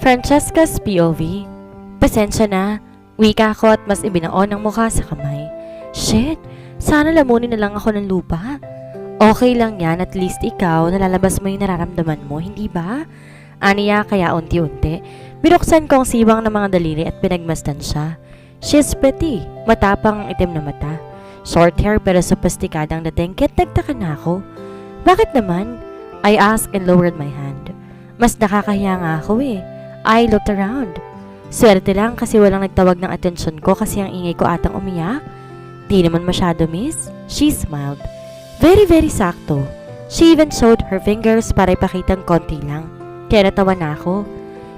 Francesca's POV. Pasensya na, wika ko at mas ibinaon ang mukha sa kamay. Shit, sana lamunin na lang ako ng lupa. Okay lang yan, at least ikaw, nalalabas mo yung nararamdaman mo, hindi ba? Aniya kaya unti-unti, binuksan ko ang sibang ng mga daliri at pinagmasdan siya. She's pretty, matapang ang itim na mata. Short hair pero sophisticadang dating, kaya nagtaka na ako. Bakit naman? I asked and lowered my hand. Mas nakakahiya nga ako eh. I looked around. Swerte lang kasi walang nagtawag ng atensyon ko kasi ang ingay ko atang umiyak. Di naman masyado, miss. She smiled. Very, very sakto. She even showed her fingers para ipakitang konti lang. Kaya natawa na ako.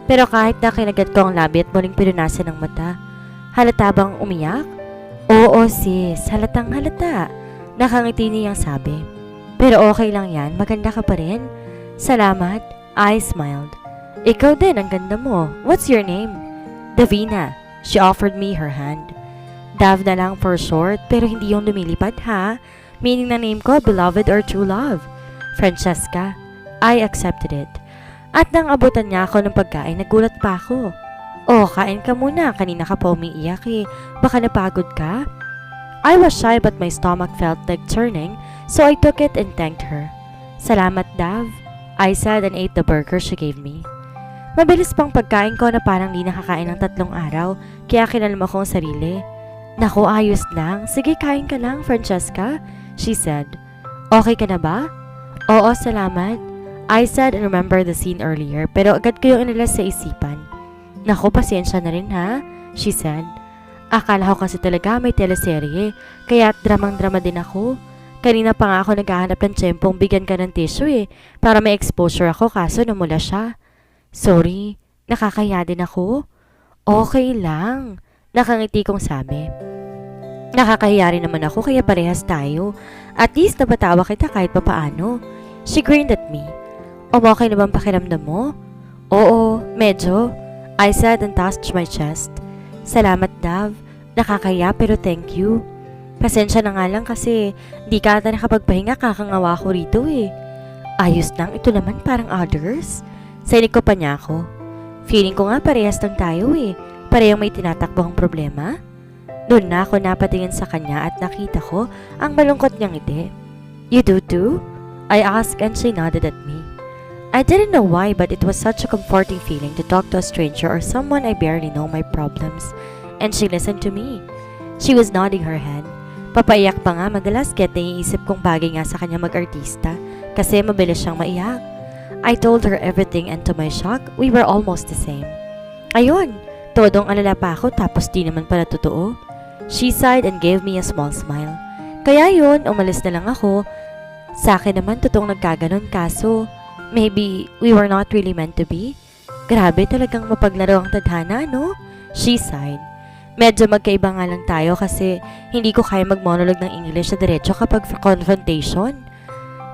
Pero kahit na kinagat ko ang labi at muling pinunasan ng mata, halata bang umiyak? Oo sis, halatang halata. Nakangiti niyang sabi. Pero okay lang yan, maganda ka pa rin. Salamat. I smiled. Ikaw din, ang ganda mo. What's your name? Davina. She offered me her hand. Dav na lang for short, pero hindi yung lumilipad ha. Meaning na name ko, beloved or true love. Francesca. I accepted it. At nang abutan niya ako ng pagkain, nagulat pa ako. Oh, kain ka muna. Kanina ka pa umiiyak eh. Baka napagod ka? I was shy but my stomach felt like turning, so I took it and thanked her. Salamat, Dav. I said and ate the burger she gave me. Mabilis pang pagkain ko na parang di nakakain ng 3 araw, kaya kinalma ko ang sarili. Naku, ayos lang. Sige, kain ka lang, Francesca, she said. Okay ka na ba? Oo, salamat. I said and remembered the scene earlier, pero agad ko yung inalas sa isipan. Naku, pasensya na rin ha, she said. Akala ko kasi talaga may teleserye, kaya dramang-drama din ako. Kanina pa nga ako naghahanap ng tiyempong bigyan ka ng tissue para may exposure ako kaso namula siya. Sorry, nakakaya din ako. Okay lang, nakangiti kong sabi. Nakakahiya rin naman ako kaya parehas tayo. At least napatawa kita kahit papaano. She grinned at me. Okay na bang pakiramdam mo? Oo, medyo. I said and touched my chest. Salamat, Dav. Nakakaya pero thank you. Pasensya na nga lang kasi di ka ata nakapagpahinga, kakangawa ko rito eh. Ayos lang, ito naman parang others. Sinig ko pa niya ako. Feeling ko nga parehas lang tayo eh. Parehong may tinatakbo ang problema. Doon na ako napatingin sa kanya at nakita ko ang malungkot niyang ngiti. You do too? I asked and she nodded at me. I didn't know why but it was such a comforting feeling to talk to a stranger or someone I barely know my problems. And she listened to me. She was nodding her head. Papaiyak pa nga madalas kaya naiisip kong bagay nga sa kanya mag-artista kasi mabilis siyang maiyak. I told her everything and to my shock, we were almost the same. Ayun, todong alala pa ako tapos di naman pala totoo. She sighed and gave me a small smile. Kaya yun, umalis na lang ako. Sa akin naman totoong nagkaganon kaso maybe we were not really meant to be. Grabe talagang mapaglaro ang tadhana, no? She sighed. Medyo magkaiba nga lang tayo kasi hindi ko kaya mag-monologue ng English sa diretso kapag confrontation.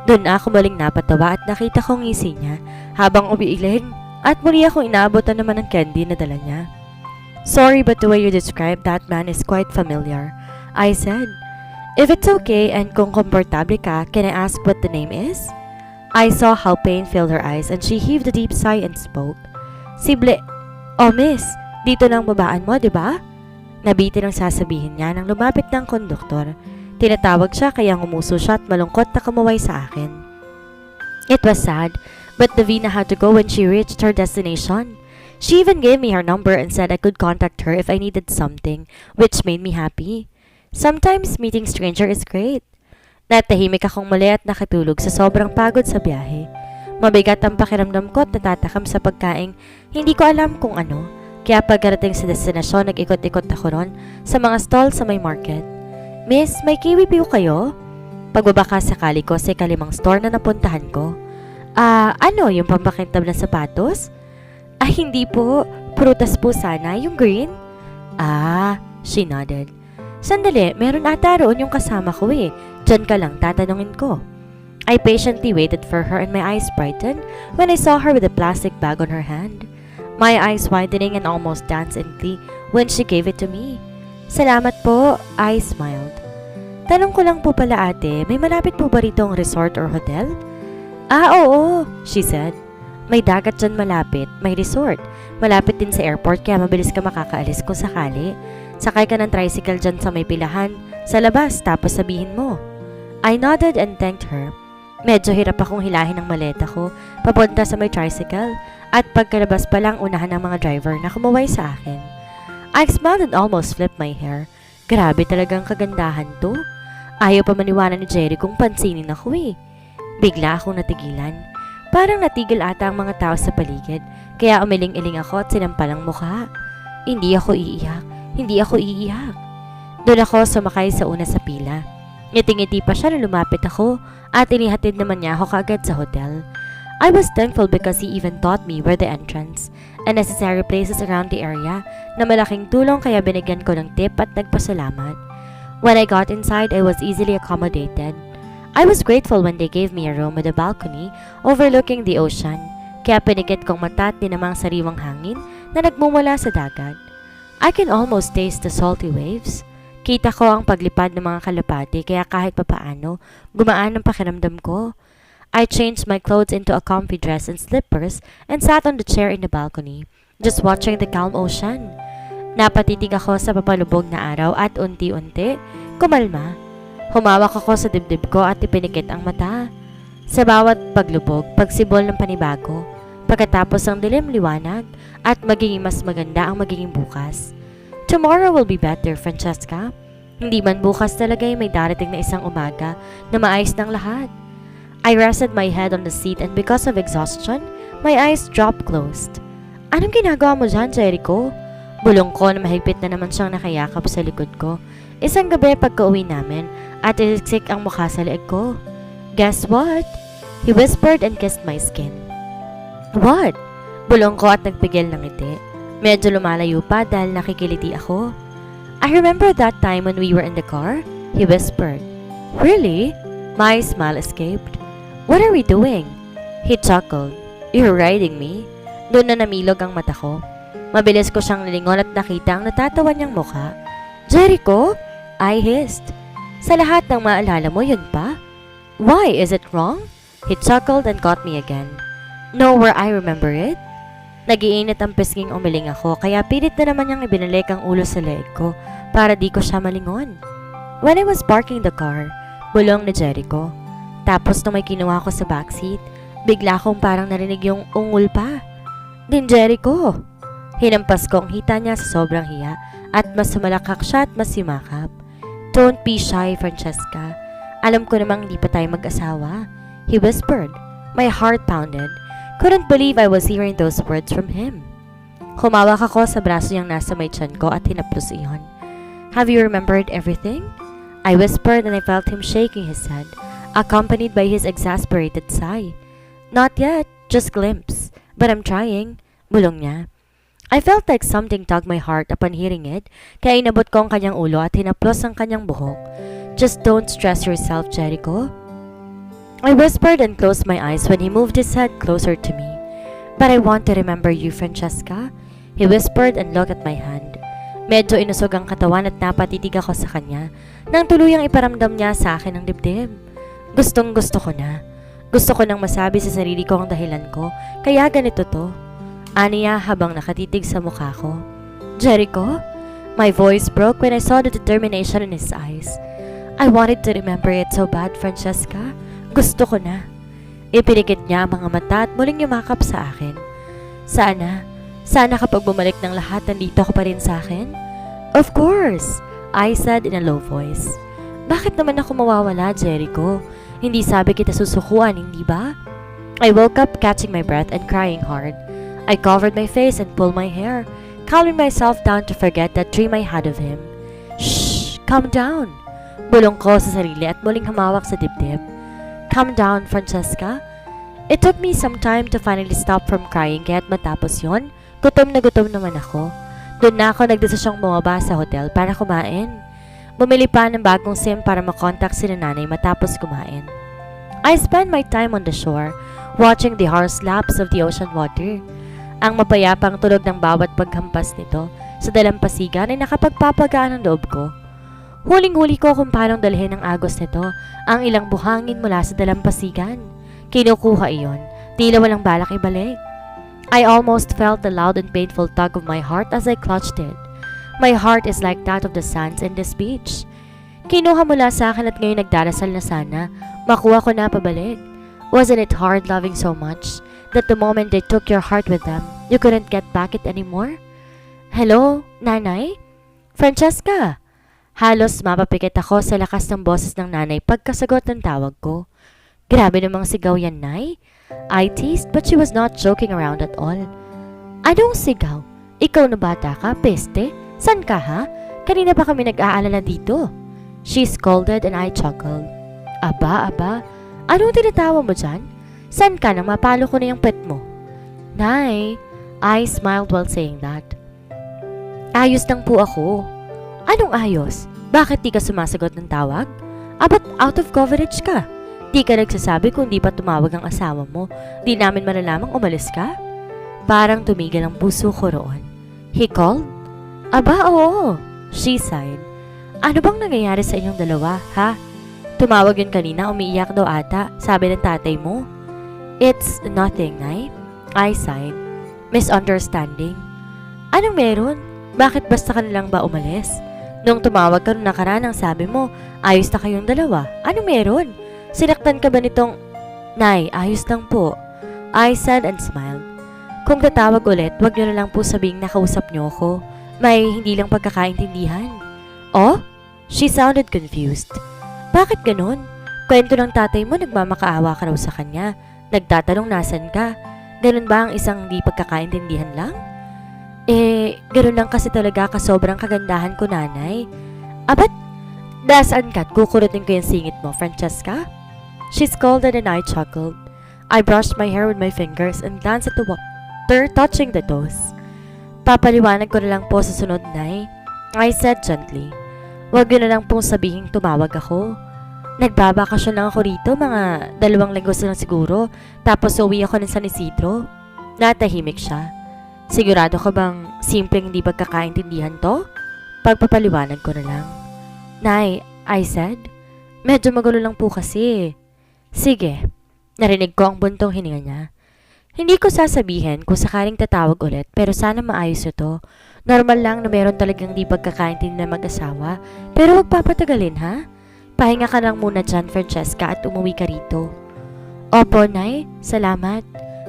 Doon ako maling napatawa at nakita ko ngisi niya habang umiiling at muli akong inaabotan naman ng candy na dala niya. Sorry but the way you described that man is quite familiar, I said. If it's okay and kung komportable ka, can I ask what the name is? I saw how pain filled her eyes and she heaved a deep sigh and spoke. Oh miss, dito lang babaan mo, di ba? Nabitin ang sasabihin niya nang lumapit ng konduktor. Tinatawag siya kaya ngumuso siya at malungkot na kumuway sa akin. It was sad, but Davina had to go when she reached her destination. She even gave me her number and said I could contact her if I needed something, which made me happy. Sometimes meeting stranger is great. Natahimik akong muli at nakatulog sa sobrang pagod sa biyahe. Mabigat ang pakiramdam ko at natatakam sa pagkain, hindi ko alam kung ano. Kaya pagkarating sa destinasyon, nag-ikot-ikot ako ron sa mga stall sa may market. Miss, may kiwi po kayo? Pagbabaka sakali ko sa ikalimang store na napuntahan ko. Ano, yung pampakintab na sapatos? Hindi po. Prutas po sana, yung green. She nodded. Sandali, meron ata roon yung kasama ko eh. Diyan ka lang, tatanungin ko. I patiently waited for her and my eyes brightened when I saw her with a plastic bag on her hand. My eyes widening and almost danced in glee when she gave it to me. Salamat po, I smiled. Tanong ko lang po pala ate, may malapit po ba rito ang resort or hotel? Oo, she said. May dagat dyan malapit, may resort, Malapit din sa airport kaya mabilis ka makakaalis kung sakali. Sakay ka ng tricycle dyan sa may pilahan sa labas tapos sabihin mo. I nodded and thanked her. Medyo hirap akong hilahin ang maleta ko papunta sa may tricycle at pagkalabas pa lang unahan ng mga driver na kumaway sa akin. I smiled and almost flipped my hair. Grabe talagang kagandahan to. Ayaw pa maniwala ni Jerry kung pansinin ako eh. Bigla akong natigilan. Parang natigil ata ang mga tao sa paligid, kaya umiling-iling ako at sinampal ang mukha. Hindi ako iiyak. Doon ako sumakay sa una sa pila. Ngiti-ngiti pa siya na lumapit ako at inihatid naman niya ako kaagad sa hotel. I was thankful because he even taught me where the entrance and necessary places around the area na malaking tulong kaya binigyan ko ng tip at nagpasalamat. When I got inside, I was easily accommodated. I was grateful when they gave me a room with a balcony overlooking the ocean, kaya pinikit kong mata at dinamang sariwang hangin na nagmumula sa dagat. I can almost taste the salty waves. Kita ko ang paglipad ng mga kalapati kaya kahit papaano, gumaan ang pakiramdam ko. I changed my clothes into a comfy dress and slippers and sat on the chair in the balcony, just watching the calm ocean. Napatitig ako sa papalubog na araw at unti-unti, kumalma. Humawak ako sa dibdib ko at ipinikit ang mata. Sa bawat paglubog, pagsibol ng panibago, pagkatapos ang dilim liwanag at magiging mas maganda ang magiging bukas. Tomorrow will be better, Francesca. Hindi man bukas talaga ay may darating na isang umaga na maayos ng lahat. I rested my head on the seat and because of exhaustion, my eyes dropped closed. Anong ginagawa mo dyan, Jericho? Bulong ko na mahigpit na naman siyang nakayakap sa likod ko. Isang gabi pagka-uwi namin at iliksik ang mukha sa leeg ko. Guess what? He whispered and kissed my skin. What? Bulong ko at nagpigil ng ngiti. Medyo lumalayo pa dahil nakikiliti ako. I remember that time when we were in the car, he whispered. Really? My smile escaped. What are we doing? He chuckled. You're riding me? Doon na namilog ang mata ko. Mabilis ko siyang nilingon at nakita ang natatawa niyang mukha. Jericho? I hissed. Sa lahat ng maalala mo, yun pa? Why? Is it wrong? He chuckled and caught me again. No, where I remember it? Nagiinit ang pisnging umiling ako kaya pilit na naman niyang ibinalik ang ulo sa leeg ko para di ko siya malingon. When I was parking the car, bulong ni Jericho. Tapos nung may kinuha ko sa backseat, bigla akong parang narinig yung ungol pa. Din Jericho! Hinampas ko ang hita niya sa sobrang hiya at mas sumalakak siya at mas simakap. Don't be shy, Francesca. Alam ko namang hindi pa tayo mag-asawa. He whispered. My heart pounded. Couldn't believe I was hearing those words from him. Humawak ako sa braso niyang nasa may tiyan ko at hinaplos iyon. Have you remembered everything? I whispered and I felt him shaking his head, accompanied by his exasperated sigh. Not yet, just glimpse. But I'm trying. Bulong niya. I felt like something tugged my heart upon hearing it, kaya inabot ko ang kanyang ulo at hinaplos ang kanyang buhok. Just don't stress yourself, Jericho. I whispered and closed my eyes when he moved his head closer to me. But I want to remember you, Francesca. He whispered and looked at my hand. Medyo inusog ang katawan at napatitig ako sa kanya nang tuluyang iparamdam niya sa akin ang dibdib. Gustong gusto ko na. Gusto ko nang masabi sa sarili ko ang dahilan ko, kaya ganito to. Aniya habang nakatitig sa mukha ko. Jericho? My voice broke when I saw the determination in his eyes. I wanted to remember it so bad, Francesca. Gusto ko na. Ipinikit niya ang mga mata at muling yumakap sa akin. Sana kapag bumalik ng lahat, nandito ko pa rin sa akin? Of course, I said in a low voice. Bakit naman ako mawawala, Jericho? Hindi sabi kita susukuan, hindi ba? I woke up catching my breath and crying hard. I covered my face and pulled my hair, calming myself down to forget that dream I had of him. Shh! Calm down! Bulong ko sa sarili at muling humawak sa dibdib. Calm down, Francesca. It took me some time to finally stop from crying kaya't matapos yon, gutom naman ako. Doon na ako nagdesisyong bumaba sa hotel para kumain. Bumili pa ng bagong SIM para makontak si nanay matapos kumain. I spent my time on the shore, watching the harsh laps of the ocean water. Ang mapayapang tulog ng bawat paghampas nito sa dalampasigan ay nakapagpapagaan ng loob ko. Huling-huli ko kung paano dalhin ng agos nito ang ilang buhangin mula sa dalampasigan. Kinukuha iyon, tila walang balak ibalik. I almost felt the loud and painful tug of my heart as I clutched it. My heart is like that of the sands in this beach. Kinuha mula sa akin at ngayon nagdarasal na sana makuha ko na pabalik. Wasn't it hard loving so much that the moment they took your heart with them, you couldn't get back it anymore? Hello, Nanay? Francesca! Halos mapapikit ako sa lakas ng boses ng nanay pagkasagot ng tawag ko. Grabe namang sigaw yan, Nay. I teased but she was not joking around at all. Anong sigaw? Ikaw na bata ka, peste? San ka ha? Kanina pa kami nag-aalala dito. She scolded and I chuckled. Aba, anong tinatawa mo dyan? San ka nang mapalo ko na yung pet mo? Nay, I smiled while saying that. Ayos lang po ako. Anong ayos? Bakit di ka sumasagot ng tawag? Ba't out of coverage ka? Di ka nagsasabi kung di pa tumawag ang asawa mo. Di namin malalamang umalis ka? Parang tumigil ang puso ko roon. He called? Aba, oo. She sighed. Ano bang nangyayari sa inyong dalawa, ha? Tumawag yun kanina, umiiyak daw ata, sabi ng tatay mo. It's nothing, Nay. I sighed. Misunderstanding. Anong meron? Bakit basta ka nalang ba umalis? Nung tumawag ka nung nakaraan ang sabi mo, ayos na kayong dalawa. Anong meron? Sinaktan ka ba nitong... Nay, ayos lang po. I said and smiled. Kung tatawag ulit, wag nyo na lang po sabing nakausap nyo ako. May hindi lang pagkakaintindihan. Oh? She sounded confused. Bakit ganun? Kwento ng tatay mo nagmamakaawa ka raw sa kanya. Nagtatanong nasan ka. Ganun ba ang isang hindi pagkakaintindihan lang? Ganun lang kasi talaga kasobrang kagandahan ko, Nanay. Ba't dasaan ka't kukurutin ko yung singit mo, Francesca? She scolded and I chuckled. I brushed my hair with my fingers and glanced at the water, touching the toes. Papaliwanag ko na lang po sa sunod, Nay. I said gently. Huwag yun na lang pong sabihing tumawag ako. Nagbabakasyon lang ako rito, mga 2 linggo lang siguro, tapos uwi ako ng San Isidro. Natahimik siya. Sigurado ka bang simpleng hindi pagkakaintindihan to? Pagpapaliwanag ko na lang. Nay, I said. Medyo magulo lang po kasi. Sige. Narinig ko ang buntong hininga niya. Hindi ko sasabihin kung sakaling tatawag ulit pero sana maayos ito. Normal lang na meron talagang di pagkakaintindihan ng mag-asawa pero huwag papatagalin ha. Pahinga ka lang muna dyan, Francesca, at umuwi ka rito. Opo, Nay. Salamat.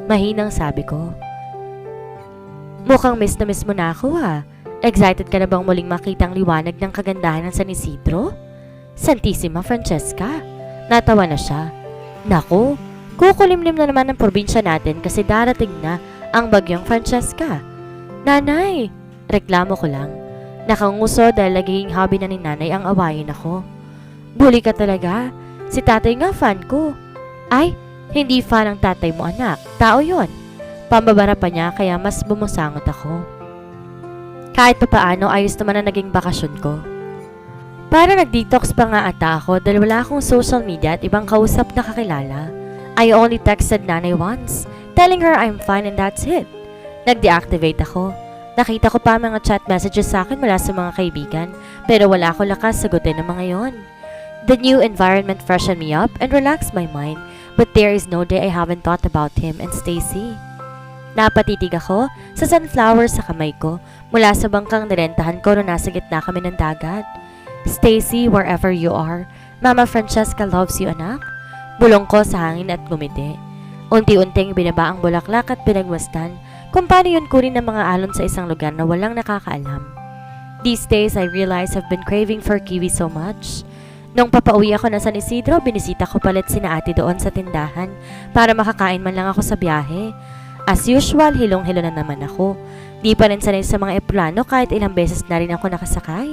Mahinang sabi ko. Mukhang miss na miss mo na ako ha. Excited ka na bang muling makita ang liwanag ng kagandahan ng San Isidro? Santissima, Francesca. Natawa na siya. Naku, kukulimlim na naman ang probinsya natin kasi darating na ang bagyong Francesca. Nanay, reklamo ko lang. Nakanguso dahil nagiging hobby na ni Nanay ang awayin ako. Bully ka talaga. Si tatay nga fan ko. Ay, hindi fan ang tatay mo, anak. Tao yon. Pambabara pa niya kaya mas bumusangot ako. Kahit pa paano ayos naman ang naging bakasyon ko. Para nag-detox pa nga ata ako dahil wala akong social media at ibang kausap na kakilala. I only texted Nanay once, telling her I'm fine and that's it. Nag-deactivate ako. Nakita ko pa mga chat messages sa akin mula sa mga kaibigan pero wala ako lakas sagutin ng mga yon. The new environment freshened me up and relaxed my mind but there is no day I haven't thought about him and Stacy. Napatitig ako sa sunflower sa kamay ko mula sa bangkang nirentahan ko na nasa gitna kami ng dagat. Stacy, wherever you are, Mama Francesca loves you, anak. Bulong ko sa hangin at ngumiti. Unti-unting binaba ang bulaklak at pinagmasdan kung paano yun kunin ng mga alon sa isang lugar na walang nakakaalam. These days, I realize I've been craving for kiwi so much. Nung papauwi ako na San Isidro, binisita ko palit sina ate doon sa tindahan para makakain man lang ako sa biyahe. As usual, hilong-hilo na naman ako. Di pa rin sanay sa mga eplano kahit ilang beses na rin ako nakasakay.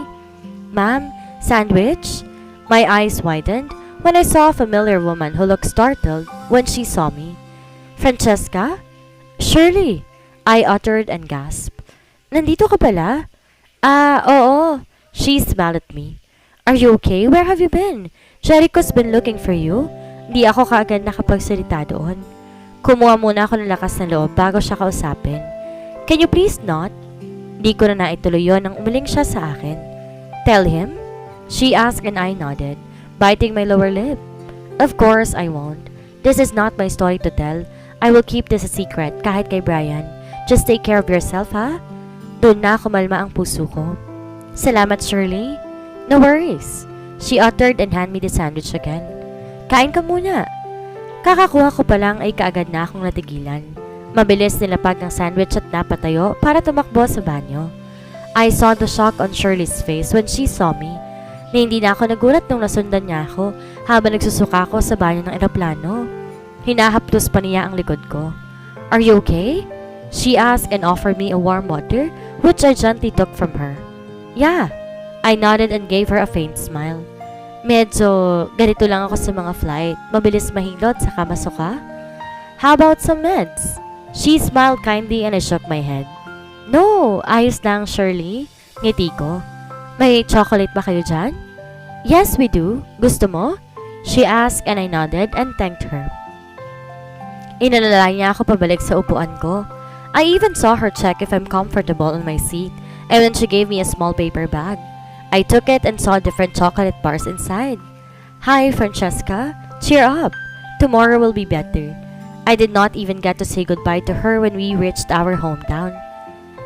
Ma'am, sandwich? My eyes widened when I saw a familiar woman who looked startled when she saw me. Francesca? Shirley, I uttered and gasped. Nandito ka pala? Oo. She smiled at me. Are you okay? Where have you been? Jericho's been looking for you. Di ako kaagad nakapagsalita doon. Kumuha muna ako ng lakas ng loob bago siya kausapin. Can you please not? Di ko na naituloy yun nang umiling siya sa akin. Tell him? She asked and I nodded, biting my lower lip. Of course I won't. This is not my story to tell. I will keep this a secret kahit kay Brian. Just take care of yourself, ha? Doon na kumalma ang puso ko. Salamat, Shirley. No worries. She uttered and handed me the sandwich again. Kain ka muna. Kakakuha ko pa lang ay kaagad na akong natigilan. Mabilis nilapag ng sandwich at napatayo para tumakbo sa banyo. I saw the shock on Shirley's face when she saw me, na hindi na ako nagulat nung nasundan niya ako habang nagsusuka ako sa banyo ng eroplano. Hinahapdos pa niya ang likod ko. Are you okay? She asked and offered me a warm water, which I gently took from her. Yeah. I nodded and gave her a faint smile. Medyo ganito lang ako sa mga flight. Mabilis mahilot saka masuka. How about some meds? She smiled kindly and I shook my head. No, ayos lang, Shirley. Ngiti ko. May chocolate ba kayo dyan? Yes, we do. Gusto mo? She asked and I nodded and thanked her. Inalalay niya ako pabalik sa upuan ko. I even saw her check if I'm comfortable on my seat, and then she gave me a small paper bag. I took it and saw different chocolate bars inside. Hi, Francesca. Cheer up. Tomorrow will be better. I did not even get to say goodbye to her when we reached our hometown.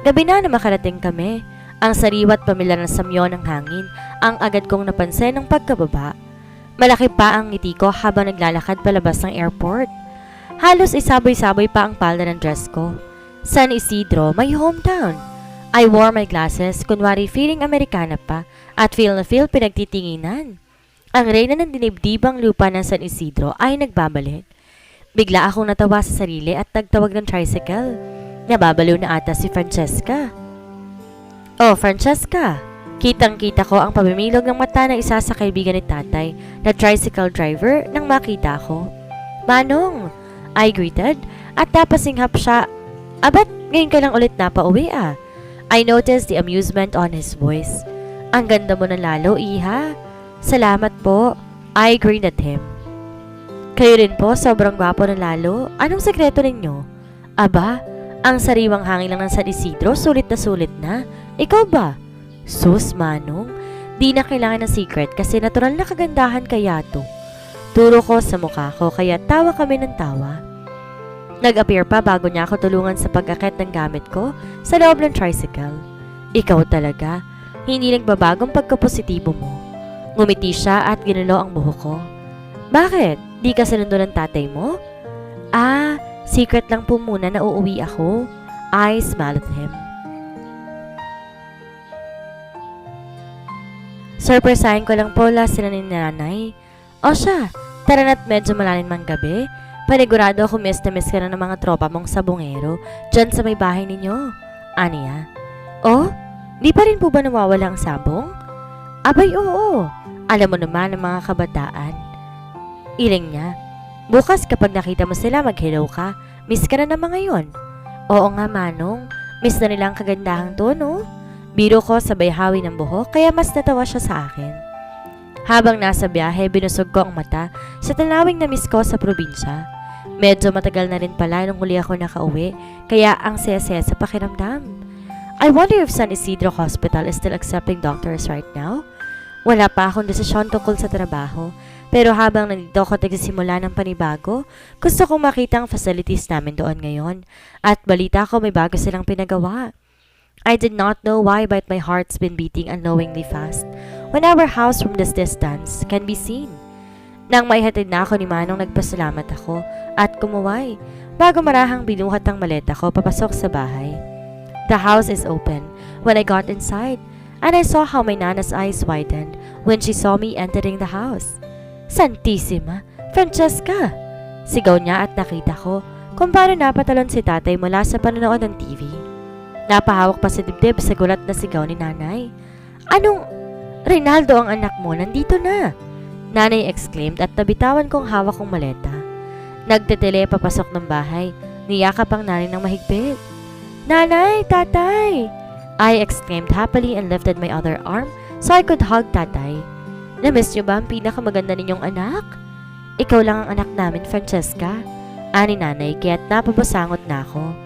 Gabi na makarating kami. Ang sariwa't pamilya ng samyo ng hangin ang agad kong napansin ng pagkababa. Malaki pa ang ngiti ko habang naglalakad palabas ng airport. Halos isabay-sabay pa ang palda ng dress ko. San Isidro, my hometown. I wore my glasses, kunwari feeling Amerikana pa, at feel na feel pinagtitinginan. Ang reyna ng dinibdibang lupa ng San Isidro ay nagbabalik. Bigla akong natawa sa sarili at nagtawag ng tricycle. Nababaliw na ata si Francesca. Oh, Francesca! Kitang-kita ko ang pamimilog ng mata ng isa sa kaibigan ni tatay na tricycle driver nang makita ko. Manong! I greeted at napasinghap siya. Abat, ngayon ka lang ulit napauwi ah. I noticed the amusement on his voice. Ang ganda mo na lalo, iha. Salamat po. I grinned at him. Kayo rin po, sobrang gwapo na lalo. Anong sekreto ninyo? Aba, ang sariwang hangin lang ng San Isidro, sulit na. Ikaw ba? Sus, Manong. Di na kailangan ng secret kasi natural na kagandahan kaya to. Turo ko sa mukha ko kaya tawa kami ng tawa. Nag-appear pa bago niya ako tulungan sa pag-akit ng gamit ko sa loob ng tricycle. Ikaw talaga, hindi nagbabagong pagkapositibo mo. Ngumiti siya at ginulo ang buhok ko. Bakit? Di ka sinundo ng tatay mo? Ah, secret lang po muna na uuwi ako. I smiled at him. Surpresahin ko lang po sila ni nanay. O siya, tara na't medyo malalim mang gabi. Panigurado ako miss na miss ka na ng mga tropa mong sabongero dyan sa may bahay ninyo. Aniya? Oh, di pa rin po ba nawawala ang sabong? Abay, oo. Alam mo naman ang mga kabataan. Iling niya. Bukas kapag nakita mo sila mag-hello ka, miss ka na naman ngayon. Oo nga, Manong. Miss na nila ang kagandahang to, no? Biro ko sabay hawi ng buhok kaya mas natawa siya sa akin. Habang nasa biyahe, binusog ko ang mata sa tanawing na miss ko sa probinsya. Medyo matagal na rin pala nung huli ako nakauwi, kaya ang saya-saya sa pakiramdam. I wonder if San Isidro Hospital is still accepting doctors right now? Wala pa akong desisyon tungkol sa trabaho, pero habang nandito ako nagsisimula ng panibago, gusto kong makita ang facilities namin doon ngayon, at balita ko may bago silang pinagawa. I did not know why but my heart's been beating unknowingly fast when our house from this distance can be seen. Nang maihatid na ako ni Manong, nagpasalamat ako at kumuway bago marahang binuhat ang maleta ko papasok sa bahay. The house is open when I got inside and I saw how my nana's eyes widened when she saw me entering the house. Santissima! Francesca! Sigaw niya at nakita ko kung paano napatalon si tatay mula sa panonood ng TV. Napahawak pa si dibdib sa gulat na sigaw ni nanay. Anong? Reynaldo ang anak mo, nandito na! Nanay exclaimed at nabitawan kong hawak kong maleta. Nagtetele papasok ng bahay, niyakap ang nanay ng mahigpit. Nanay! Tatay! I exclaimed happily and lifted my other arm so I could hug tatay. Namiss niyo ba ang pinakamaganda ninyong anak? Ikaw lang ang anak namin, Francesca. Ani nanay, kaya't napabasangot na ako.